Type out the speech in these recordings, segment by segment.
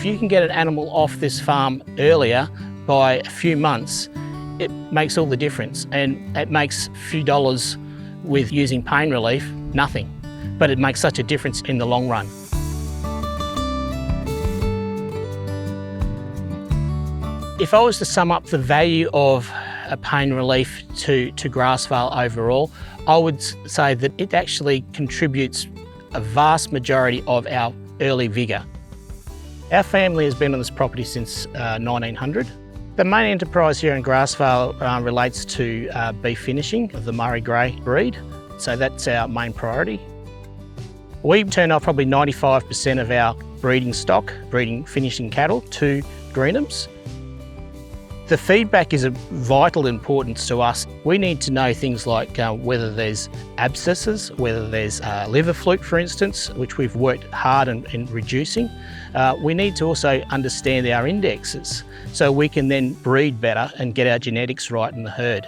If you can get an animal off this farm earlier by a few months, it makes all the difference, and it makes a few dollars with using pain relief, nothing. But it makes such a difference in the long run. If I was to sum up the value of a pain relief to grass vale overall, I would say that it actually contributes a vast majority of our early vigour. Our family has been on this property since 1900. The main enterprise here in Grassvale relates to beef finishing of the Murray Grey breed, so that's our main priority. We turn off probably 95% of our breeding stock, breeding finishing cattle, to Greenhams. The feedback is of vital importance to us. We need to know things like whether there's abscesses, whether there's liver fluke, for instance, which we've worked hard in reducing. We need to also understand our indexes so we can then breed better and get our genetics right in the herd.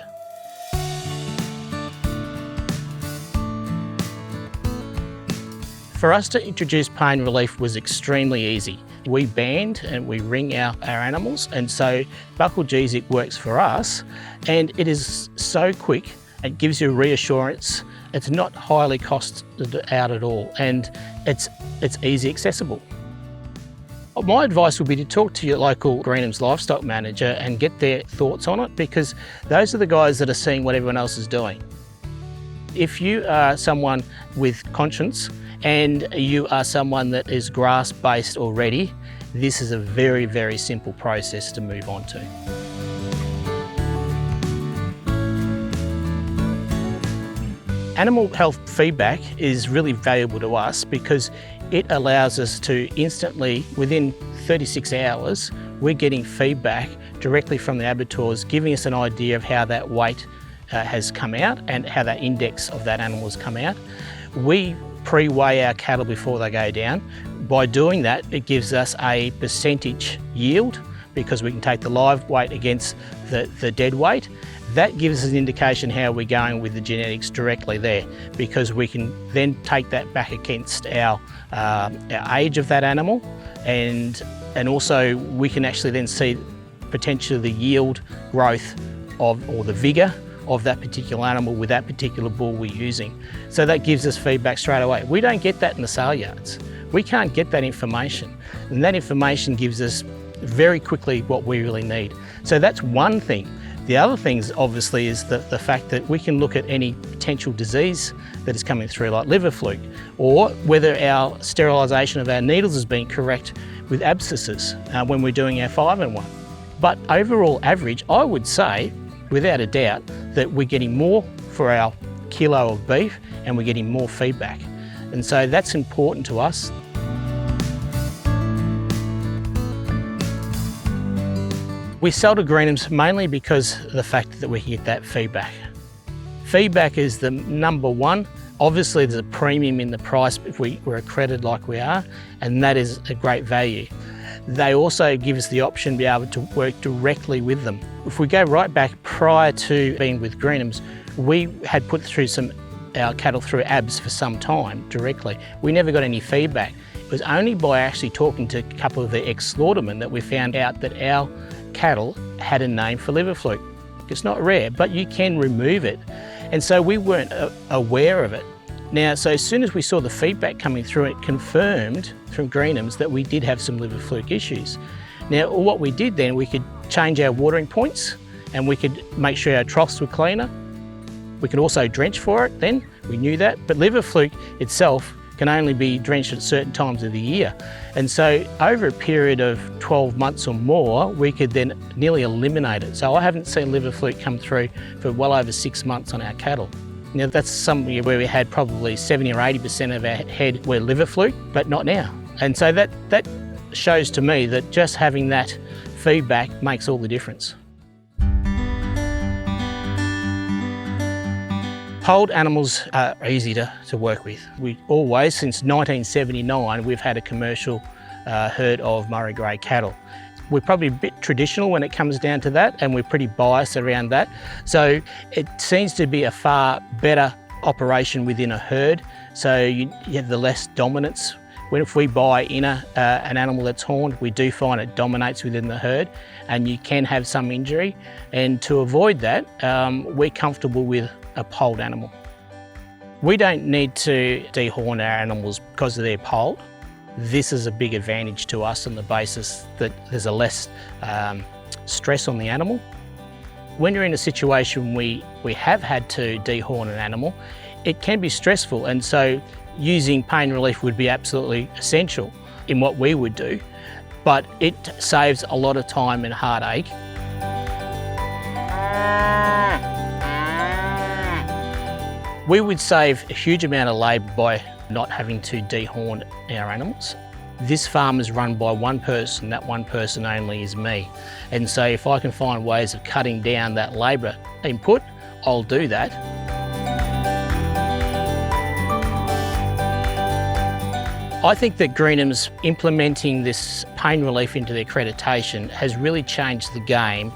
For us to introduce pain relief was extremely easy. We band and we ring our animals, and so buccal Gesic works for us, and it is so quick. It gives you reassurance. It's not highly costed out at all, and it's easy accessible. My advice would be to talk to your local Greenhams livestock manager and get their thoughts on it, because those are the guys that are seeing what everyone else is doing. If you are someone with conscience and you are someone that is grass-based already, this is a very, very simple process to move on to. Animal health feedback is really valuable to us because it allows us to instantly, within 36 hours, we're getting feedback directly from the abattoirs, giving us an idea of how that weight has come out and how that index of that animal has come out. We pre-weigh our cattle before they go down. By doing that, it gives us a percentage yield because we can take the live weight against the dead weight. That gives us an indication how we're going with the genetics directly there, because we can then take that back against our age of that animal, and also we can actually then see potentially the yield growth of, or the vigour of that particular animal with that particular bull we're using. So that gives us feedback straight away. We don't get that in the sale yards. We can't get that information, and that information gives us very quickly what we really need. So that's one thing. The other things obviously is the fact that we can look at any potential disease that is coming through, like liver fluke, or whether our sterilisation of our needles has been correct with abscesses when we're doing our 5-in-1. But overall average, I would say, without a doubt, that we're getting more for our kilo of beef and we're getting more feedback. And so that's important to us. We sell to Greenhams mainly because of the fact that we can get that feedback. Feedback is the number one. Obviously there's a premium in the price if we're accredited like we are, and that is a great value. They also give us the option to be able to work directly with them. If we go right back prior to being with Greenhams, we had put through our cattle through ABS for some time directly. We never got any feedback. It was only by actually talking to a couple of the ex-slaughtermen that we found out that our cattle had a name for liver fluke. It's not rare, but you can remove it. And so we weren't aware of it. Now, so as soon as we saw the feedback coming through, it confirmed from Greenhams that we did have some liver fluke issues. Now, what we did then, we could change our watering points and we could make sure our troughs were cleaner. We could also drench for it then, we knew that, but liver fluke itself can only be drenched at certain times of the year. And so over a period of 12 months or more, we could then nearly eliminate it. So I haven't seen liver fluke come through for well over 6 months on our cattle. Now that's something where we had probably 70 or 80% of our head were liver fluke, but not now. And so that shows to me that just having that feedback makes all the difference. Polled animals are easy to work with. We always, since 1979, we've had a commercial herd of Murray Grey cattle. We're probably a bit traditional when it comes down to that, and we're pretty biased around that. So it seems to be a far better operation within a herd. So you have the less dominance If we buy in an animal that's horned, we do find it dominates within the herd and you can have some injury. And to avoid that, we're comfortable with a polled animal. We don't need to dehorn our animals because they're polled. This is a big advantage to us on the basis that there's a less stress on the animal. When you're in a situation we have had to dehorn an animal, it can be stressful, and so using pain relief would be absolutely essential in what we would do, but it saves a lot of time and heartache. We would save a huge amount of labour by not having to dehorn our animals. This farm is run by one person, that one person only is me. And so if I can find ways of cutting down that labour input, I'll do that. I think that Greenham's implementing this pain relief into their accreditation has really changed the game.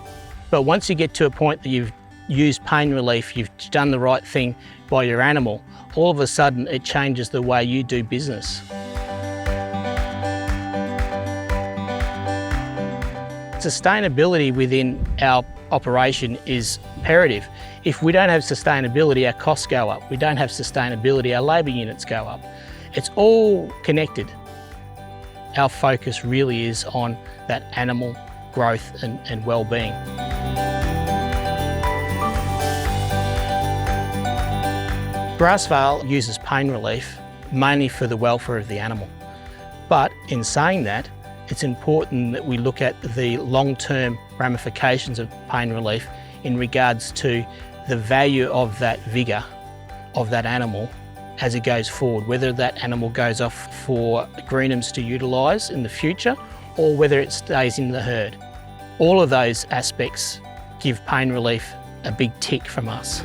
But once you get to a point that you've used pain relief, you've done the right thing by your animal, all of a sudden it changes the way you do business. Sustainability within our operation is imperative. If we don't have sustainability, our costs go up. We don't have sustainability, our labour units go up. It's all connected. Our focus really is on that animal growth and well-being. Grassvale uses pain relief mainly for the welfare of the animal. But in saying that, it's important that we look at the long-term ramifications of pain relief in regards to the value of that vigour of that animal as it goes forward, whether that animal goes off for Greenham's to utilise in the future or whether it stays in the herd. All of those aspects give pain relief a big tick from us.